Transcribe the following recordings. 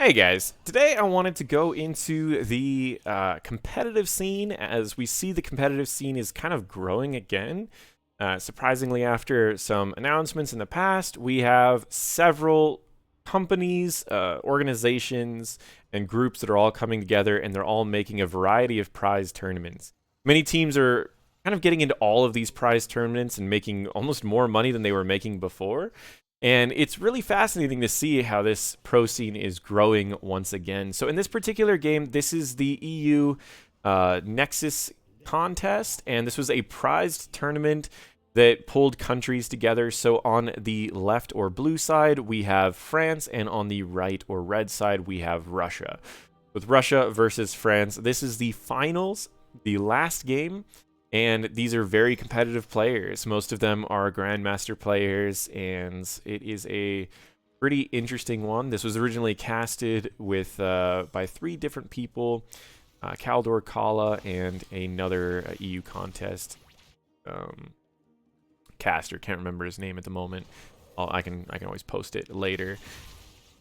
Hey guys, today I wanted to go into the competitive scene as we see the competitive scene is kind of growing again. Surprisingly, after some announcements in the past, we have several companies, organizations, and groups that are all coming together and they're all making a variety of prize tournaments. Many teams are kind of getting into all of these prize tournaments and making almost more money than they were making before. And it's really fascinating to see how this pro scene is growing once again. So in this particular game, this is the EU Nexus contest, and this was a prized tournament that pulled countries together. So on the left or blue side, we have France, and on the right or red side, we have Russia. With Russia versus France, this is the finals, the last game. And these are very competitive players. Most of them are Grandmaster players, and it is a pretty interesting one. This was originally casted with by 3 different people, Kaldor Kala and another EU contest caster. Can't remember his name at the moment. I can always post it later.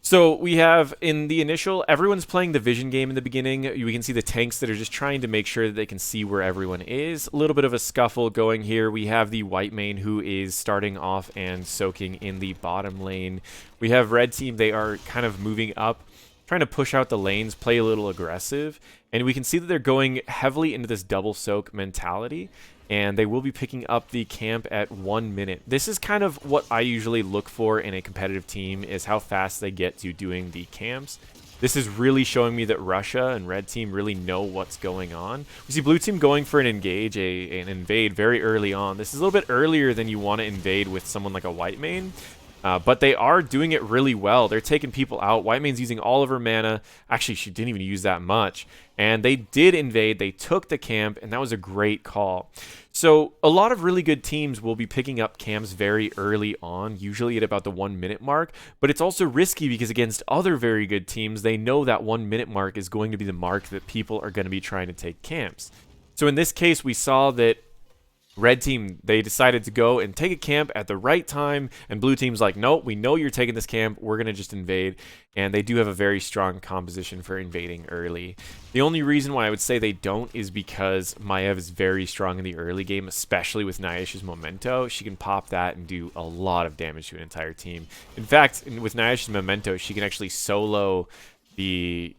So we have in the initial, everyone's playing the vision game in the beginning. We can see the tanks that are just trying to make sure that they can see where everyone is. A little bit of a scuffle going here. We have the white main who is starting off and soaking in the bottom lane. We have red team. They are kind of moving up, trying to push out the lanes, play a little aggressive. And we can see that they're going heavily into this double soak mentality. And they will be picking up the camp at 1 minute. This is kind of what I usually look for in a competitive team, is how fast they get to doing the camps. This is really showing me that Russia and red team really know what's going on. We see blue team going for an engage, an invade very early on. This is a little bit earlier than you want to invade with someone like a white main. But they are doing it really well. They're taking people out. White main's using all of her mana. Actually, she didn't even use that much. And they did invade. They took the camp, and that was a great call. So a lot of really good teams will be picking up camps very early on, usually at about the 1 minute mark. But it's also risky because against other very good teams, they know that 1 minute mark is going to be the mark that people are going to be trying to take camps. So in this case, we saw that red team, they decided to go and take a camp at the right time, and blue team's like, nope, we know you're taking this camp, we're going to just invade. And they do have a very strong composition for invading early. The only reason why I would say they don't is because Maiev is very strong in the early game, especially with Nayesh's Memento. She can pop that and do a lot of damage to an entire team. In fact, with Nayesh's Memento, she can actually solo the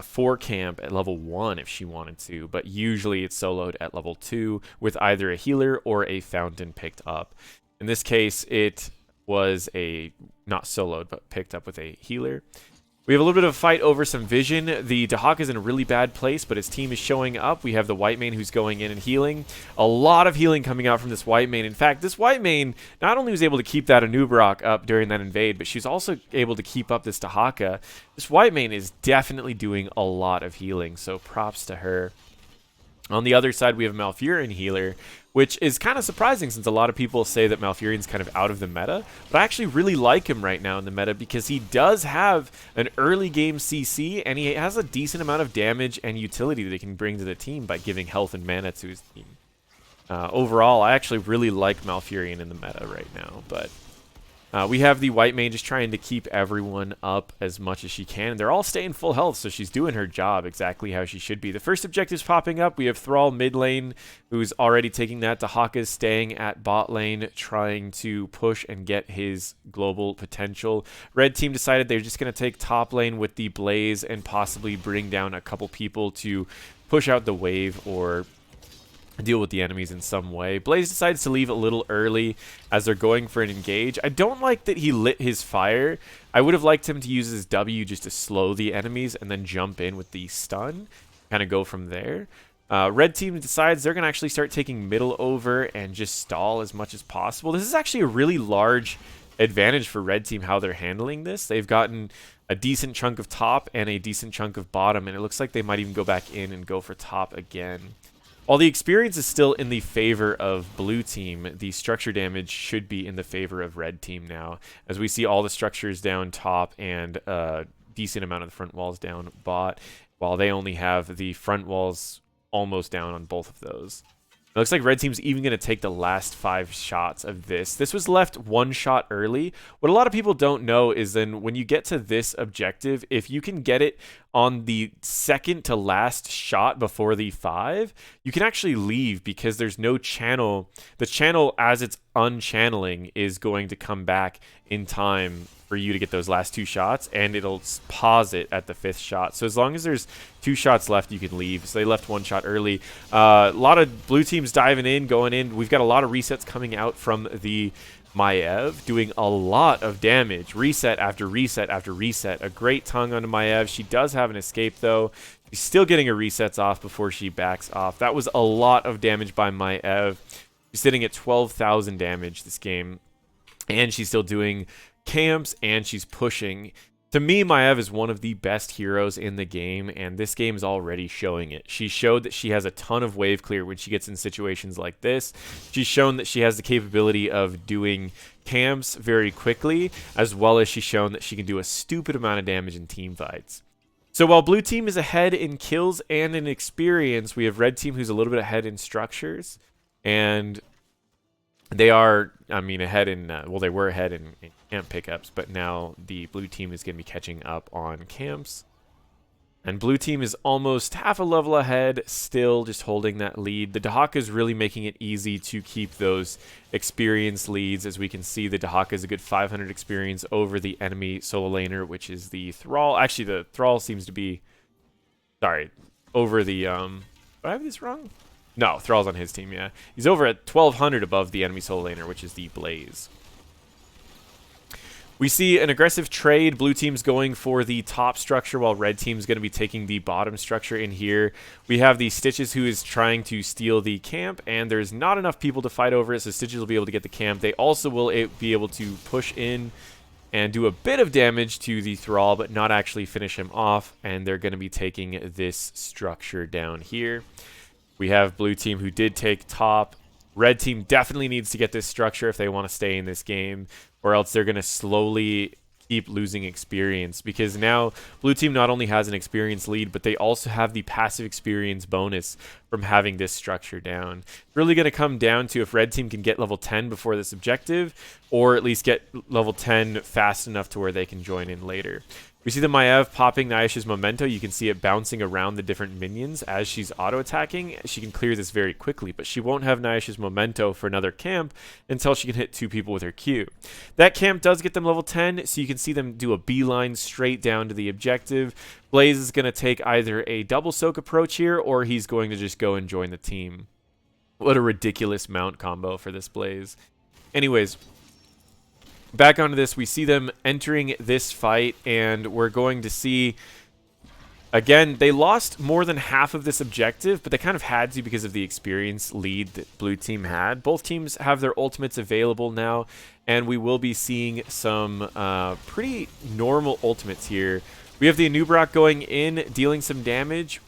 4 camp at level 1 if she wanted to, but usually it's soloed at level 2 with either a healer or a fountain picked up. In this case, it was not soloed, but picked up with a healer. We have a little bit of a fight over some vision. The Dahak is in a really bad place, but his team is showing up. We have the white main who's going in and healing. A lot of healing coming out from this white main. In fact, this white main not only was able to keep that Anubarak up during that invade, but she's also able to keep up this Dahaka. This white main is definitely doing a lot of healing, so props to her. On the other side, we have a Malfurion healer, which is kind of surprising since a lot of people say that Malfurion's kind of out of the meta. But I actually really like him right now in the meta because he does have an early game CC, and he has a decent amount of damage and utility that he can bring to the team by giving health and mana to his team. Overall, I actually really like Malfurion in the meta right now, but we have the white main just trying to keep everyone up as much as she can. They're all staying full health, so she's doing her job exactly how she should be. The first objective's popping up. We have Thrall mid lane, who's already taking that. Dahaka's staying at bot lane, trying to push and get his global potential. Red team decided they're just going to take top lane with the Blaze and possibly bring down a couple people to push out the wave or deal with the enemies in some way. Blaze decides to leave a little early as they're going for an engage. I don't like that he lit his fire. I would have liked him to use his W just to slow the enemies and then jump in with the stun, kind of go from there. Red team decides they're going to actually start taking middle over and just stall as much as possible. This is actually a really large advantage for red team how they're handling this. They've gotten a decent chunk of top and a decent chunk of bottom, and it looks like they might even go back in and go for top again. While the experience is still in the favor of blue team, the structure damage should be in the favor of red team now, as we see all the structures down top and a decent amount of the front walls down bot, while they only have the front walls almost down on both of those. It looks like red team's even going to take the last 5 shots of this. This was left 1 shot early. What a lot of people don't know is then when you get to this objective, if you can get it on the second to last shot before the 5, you can actually leave because there's no channel. The channel, as it's unchanneling, is going to come back in time for you to get those last 2 shots, and it'll pause it at the 5th shot. So as long as there's 2 shots left, you can leave. So they left 1 shot early. A lot of blue teams diving in, going in. We've got a lot of resets coming out from the Maiev, doing a lot of damage. Reset after reset after reset. A great tongue onto Maiev. She does have an escape, though. She's still getting her resets off before she backs off. That was a lot of damage by Maiev. She's sitting at 12,000 damage this game, and she's still doing camps, and she's pushing. To me, Maiev is one of the best heroes in the game, and this game is already showing it. She showed that she has a ton of wave clear when she gets in situations like this. She's shown that she has the capability of doing camps very quickly, as well as she's shown that she can do a stupid amount of damage in team fights. So while blue team is ahead in kills and in experience, we have red team who's a little bit ahead in structures, and they are, I mean, ahead in, well, they were ahead in camp pickups, but now the blue team is going to be catching up on camps. And blue team is almost half a level ahead, still just holding that lead. The Dahaka is really making it easy to keep those experience leads. As we can see, the Dahaka is a good 500 experience over the enemy solo laner, which is the Thrall. Actually, the Thrall seems to be, sorry, over the, did I have this wrong? No, Thrall's on his team, yeah. He's over at 1,200 above the enemy solo laner, which is the Blaze. We see an aggressive trade. Blue team's going for the top structure, while red team's going to be taking the bottom structure in here. We have the Stitches who is trying to steal the camp, and there's not enough people to fight over it, so Stitches will be able to get the camp. They also will be able to push in and do a bit of damage to the Thrall, but not actually finish him off, and they're going to be taking this structure down here. We have blue team who did take top. Red team definitely needs to get this structure if they want to stay in this game, or else they're going to slowly keep losing experience, because now blue team not only has an experience lead, but they also have the passive experience bonus from having this structure down. It's really going to come down to if red team can get level 10 before this objective, or at least get level 10 fast enough to where they can join in later. We see the Maiev popping Nayash's Memento. You can see it bouncing around the different minions as she's auto-attacking. She can clear this very quickly, but she won't have Nayash's Memento for another camp until she can hit 2 people with her Q. That camp does get them level 10, so you can see them do a beeline straight down to the objective. Blaze is going to take either a double soak approach here, or he's going to just go and join the team. What a ridiculous mount combo for this Blaze. Anyways, back onto this, we see them entering this fight, and we're going to see, again, they lost more than half of this objective, but they kind of had to because of the experience lead that blue team had. Both teams have their ultimates available now, and we will be seeing some pretty normal ultimates here. We have the Anub'arak going in, dealing some damage.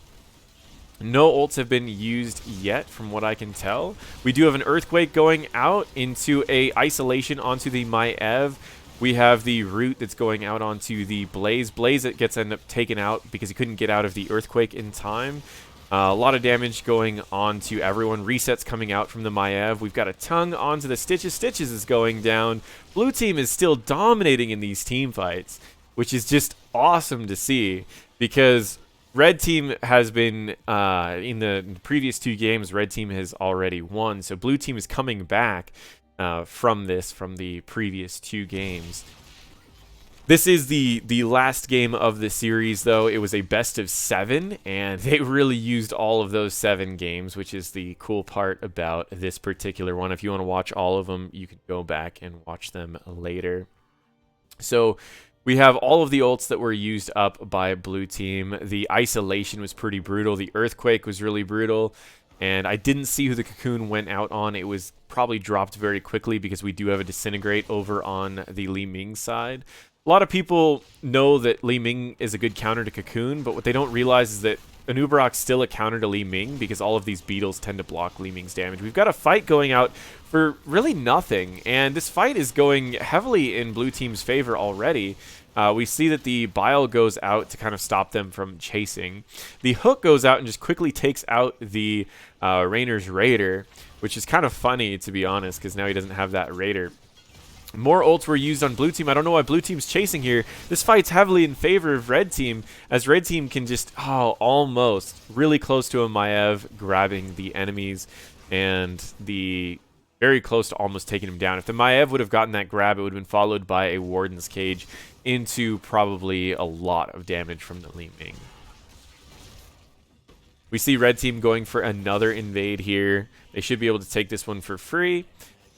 No ults have been used yet, from what I can tell. We do have an Earthquake going out into a isolation onto the Maiev. We have the Root that's going out onto the Blaze. Blaze that gets ended up taken out because he couldn't get out of the Earthquake in time. A lot of damage going on to everyone. Resets coming out from the Maiev. We've got a tongue onto the Stitches. Stitches is going down. Blue team is still dominating in these team fights, which is just awesome to see, because red team has been, in the previous 2 games, red team has already won. So blue team is coming back from the previous 2 games. This is the last game of the series, though. It was a best of 7, and they really used all of those 7 games, which is the cool part about this particular one. If you want to watch all of them, you can go back and watch them later. So we have all of the ults that were used up by blue team. The isolation was pretty brutal. The Earthquake was really brutal. And I didn't see who the Cocoon went out on. It was probably dropped very quickly because we do have a Disintegrate over on the Li Ming side. A lot of people know that Li Ming is a good counter to Cocoon, but what they don't realize is that Anub'arak's still a counter to Li Ming because all of these beetles tend to block Li Ming's damage. We've got a fight going out for really nothing, and this fight is going heavily in blue team's favor already. we see that the Bile goes out to kind of stop them from chasing. The Hook goes out and just quickly takes out the Rainer's Raider, which is kind of funny, to be honest, because now he doesn't have that Raider. More ults were used on blue team. I don't know why blue team's chasing here. This fight's heavily in favor of red team, as red team can just, almost really close to a Maiev grabbing the enemies, and the very close to almost taking him down. If the Maiev would have gotten that grab, it would have been followed by a Warden's Cage into probably a lot of damage from the Li Ming. We see red team going for another invade here. They should be able to take this one for free.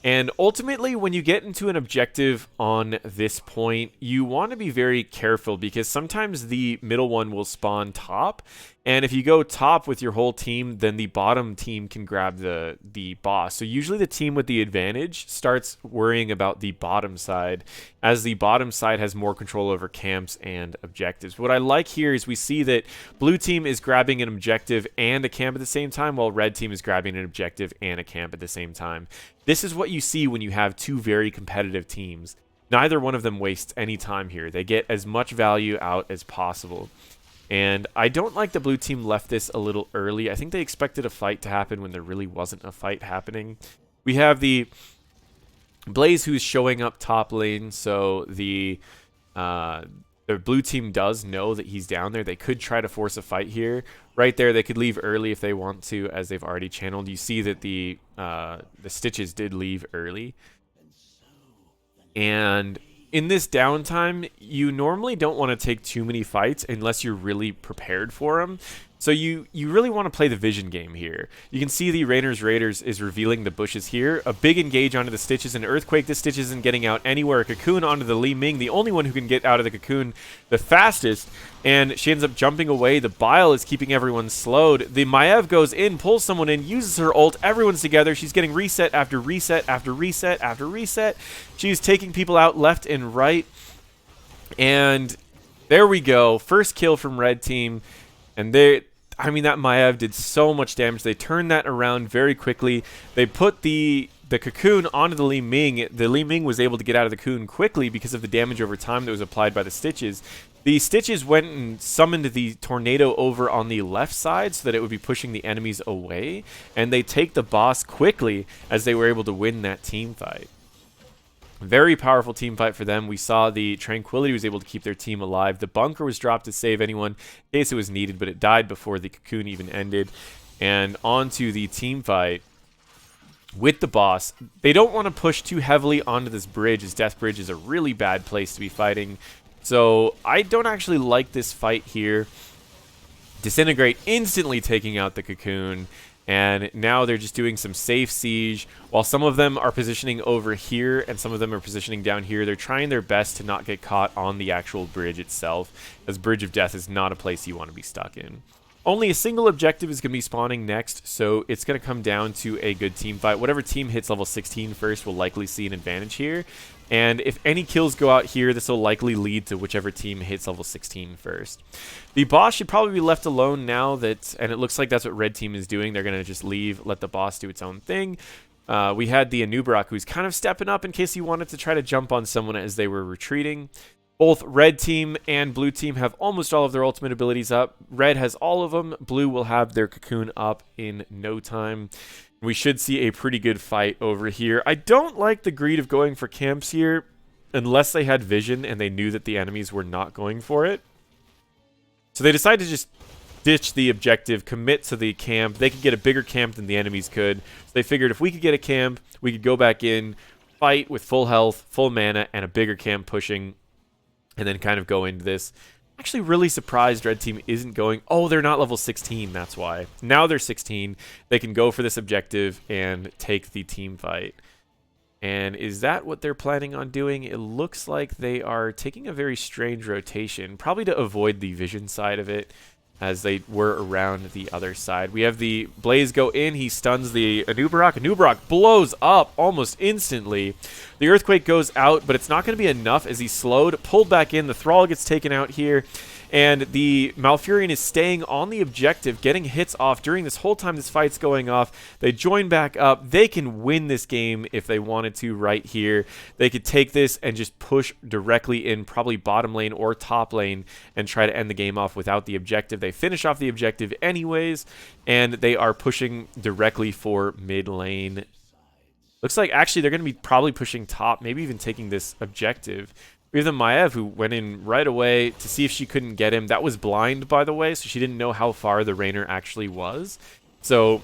And ultimately, when you get into an objective on this point, you want to be very careful, because sometimes the middle one will spawn top. And if you go top with your whole team, then the bottom team can grab the boss. So usually the team with the advantage starts worrying about the bottom side, as the bottom side has more control over camps and objectives. What I like here is we see that blue team is grabbing an objective and a camp at the same time, while red team is grabbing an objective and a camp at the same time. This is what you see when you have two very competitive teams. Neither one of them wastes any time here. They get as much value out as possible. And I don't like the blue team left this a little early. I think they expected a fight to happen when there really wasn't a fight happening. We have the Blaze who's showing up top lane, so the blue team does know that he's down there. They could try to force a fight here. Right there, they could leave early if they want to, as they've already channeled. You see that the Stitches did leave early. And in this downtime, you normally don't want to take too many fights unless you're really prepared for them. So you really want to play the vision game here. You can see the Rainer's Raiders is revealing the bushes here. A big engage onto the Stitches, an Earthquake. The Stitch isn't getting out anywhere. A Cocoon onto the Li Ming, the only one who can get out of the Cocoon the fastest. And she ends up jumping away. The Bile is keeping everyone slowed. The Maiev goes in, pulls someone in, uses her ult. Everyone's together. She's getting reset after reset after reset after reset. She's taking people out left and right. And there we go. First kill from red team. And that Maiev did so much damage. They turned that around very quickly. They put the Cocoon onto the Li Ming. The Li Ming was able to get out of the Cocoon quickly because of the damage over time that was applied by the Stitches. The Stitches went and summoned the Tornado over on the left side so that it would be pushing the enemies away. And they take the boss quickly as they were able to win that team fight. Very powerful team fight for them. We saw the Tranquility was able to keep their team alive. The bunker was dropped to save anyone in case it was needed, but it died before the Cocoon even ended. And on to the team fight with the boss. They don't want to push too heavily onto this bridge, as Death Bridge is a really bad place to be fighting. So I don't actually like this fight here. Disintegrate instantly taking out the Cocoon. And now they're just doing some safe siege. While some of them are positioning over here and some of them are positioning down here, they're trying their best to not get caught on the actual bridge itself, as Bridge of Death is not a place you want to be stuck in. Only a single objective is going to be spawning next, so it's going to come down to a good team fight. Whatever team hits level 16 first will likely see an advantage here. And if any kills go out here, this will likely lead to whichever team hits level 16 first. The boss should probably be left alone now, and it looks like that's what red team is doing. They're going to just leave, let the boss do its own thing. We had the Anubarak, who's kind of stepping up in case he wanted to try to jump on someone as they were retreating. Both red team and blue team have almost all of their ultimate abilities up. Red has all of them. Blue will have their Cocoon up in no time. We should see a pretty good fight over here. I don't like the greed of going for camps here unless they had vision and they knew that the enemies were not going for it. So they decided to just ditch the objective, commit to the camp. They could get a bigger camp than the enemies could. So they figured if we could get a camp, we could go back in, fight with full health, full mana, and a bigger camp pushing, and then kind of go into this. Actually really surprised red team isn't going. Oh, they're not level 16, that's why. Now they're 16. They can go for this objective and take the team fight. And is that what they're planning on doing? It looks like they are taking a very strange rotation, probably to avoid the vision side of it, as they were around the other side. We have the Blaze go in. He stuns the Anubarak. Anubarak blows up almost instantly. The Earthquake goes out, but it's not going to be enough as he's slowed, pulled back in. The Thrall gets taken out here, and the Malfurion is staying on the objective, getting hits off during this whole time this fight's going off. They join back up. They can win this game if they wanted to right here. They could take this and just push directly in probably bottom lane or top lane and try to end the game off without the objective. They finish off the objective anyways, and they are pushing directly for mid lane. Looks like actually they're going to be probably pushing top, maybe even taking this objective. We have the Maiev, who went in right away to see if she couldn't get him. That was blind, by the way, so she didn't know how far the Rainer actually was. So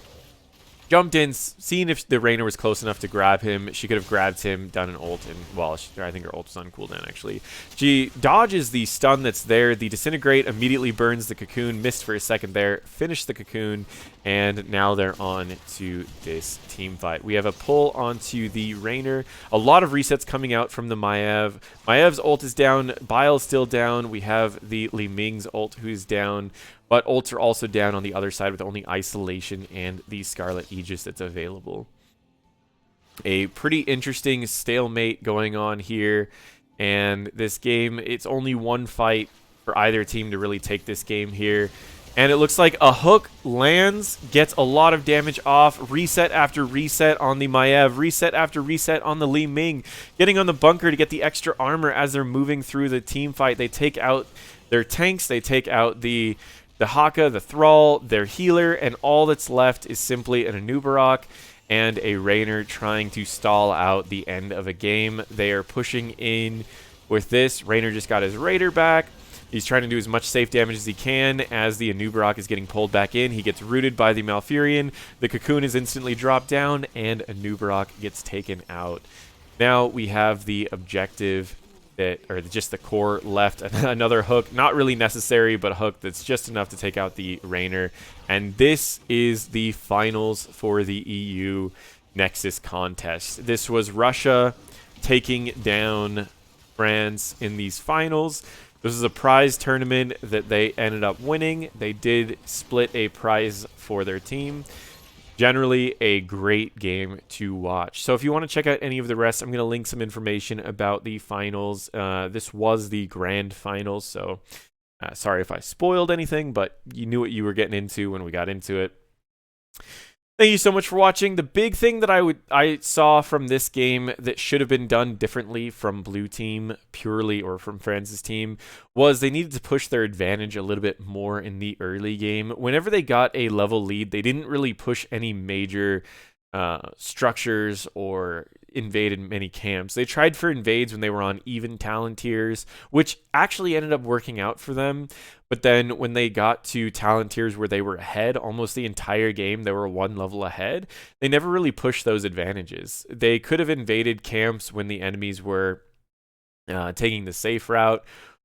jumped in, seeing if the Rainer was close enough to grab him. She could have grabbed him, done an ult, and, well, I think her ult was on cooldown, actually. She dodges the stun that's there. The Disintegrate immediately burns the Cocoon, missed for a second there, finished the Cocoon, and now they're on to this team fight. We have a pull onto the Rainer. A lot of resets coming out from the Maiev. Maev's ult is down. Bile's still down. We have the Li Ming's ult who's down. But ults are also down on the other side with only Isolation and the Scarlet Aegis that's available. A pretty interesting stalemate going on here. And this game, it's only one fight for either team to really take this game here. And it looks like a hook lands, gets a lot of damage off, reset after reset on the Maiev, reset after reset on the Li Ming, getting on the bunker to get the extra armor as they're moving through the team fight. They take out their tanks, they take out the Haka, the Thrall, their healer, and all that's left is simply an Anubarak and a Rainer trying to stall out the end of a game. They are pushing in with this. Rainer just got his Raider back. He's trying to do as much safe damage as he can as the Anubarak is getting pulled back in. He gets rooted by the Malfurion. The Cocoon is instantly dropped down, and Anubarak gets taken out. Now we have the objective or just the core left. Another hook, not really necessary, but a hook that's just enough to take out the Rainer. And this is the finals for the EU Nexus contest. This was Russia taking down France in these finals. This is a prize tournament that they ended up winning. They did split a prize for their team. Generally a great game to watch. So if you want to check out any of the rest, I'm going to link some information about the finals. This was the grand finals, so sorry if I spoiled anything, but you knew what you were getting into when we got into it. Thank you so much for watching. The big thing that I saw from this game that should have been done differently from Blue Team purely, or from France's team, was they needed to push their advantage a little bit more in the early game. Whenever they got a level lead, they didn't really push any major structures or invaded many camps. They tried for invades when they were on even talent tiers, which actually ended up working out for them. But then when they got to talent tiers where they were ahead almost the entire game, they were one level ahead, they never really pushed those advantages. They could have invaded camps when the enemies were taking the safe route,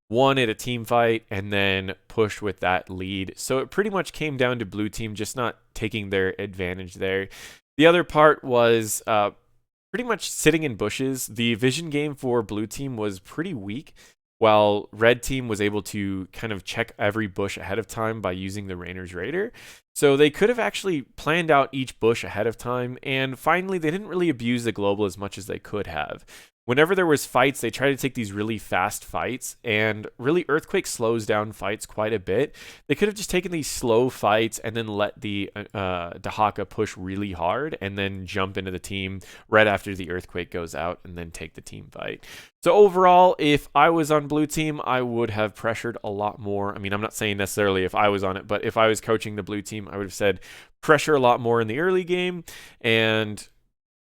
won at a team fight, and then pushed with that lead. So it pretty much came down to Blue Team just not taking their advantage there. The other part was pretty much sitting in bushes. The vision game for Blue Team was pretty weak, while Red Team was able to kind of check every bush ahead of time by using the Rainer's Raider. So they could have actually planned out each bush ahead of time, and finally they didn't really abuse the global as much as they could have. Whenever there was fights, they tried to take these really fast fights, and really Earthquake slows down fights quite a bit. They could have just taken these slow fights and then let the Dahaka push really hard and then jump into the team right after the Earthquake goes out and then take the team fight. So overall, if I was on Blue Team, I would have pressured a lot more. I mean, I'm not saying necessarily if I was on it, but if I was coaching the Blue Team, I would have said pressure a lot more in the early game and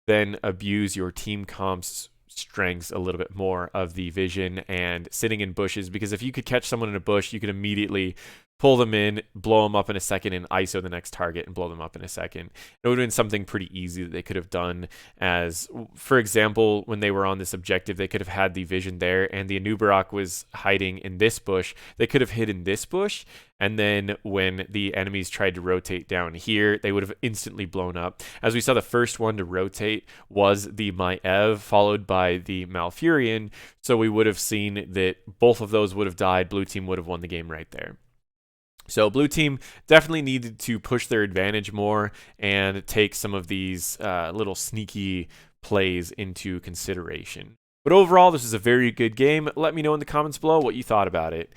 then abuse your team comp's strengths a little bit more of the vision and sitting in bushes, because if you could catch someone in a bush, you could immediately pull them in, blow them up in a second, and ISO the next target and blow them up in a second. It would have been something pretty easy that they could have done. As, for example, when they were on this objective, they could have had the vision there, and the Anubarak was hiding in this bush. They could have hid in this bush, and then when the enemies tried to rotate down here, they would have instantly blown up. As we saw, the first one to rotate was the Maiev, followed by the Malfurion, so we would have seen that both of those would have died. Blue Team would have won the game right there. So blue team definitely needed to push their advantage more and take some of these little sneaky plays into consideration. But overall, this is a very good game. Let me know in the comments below what you thought about it.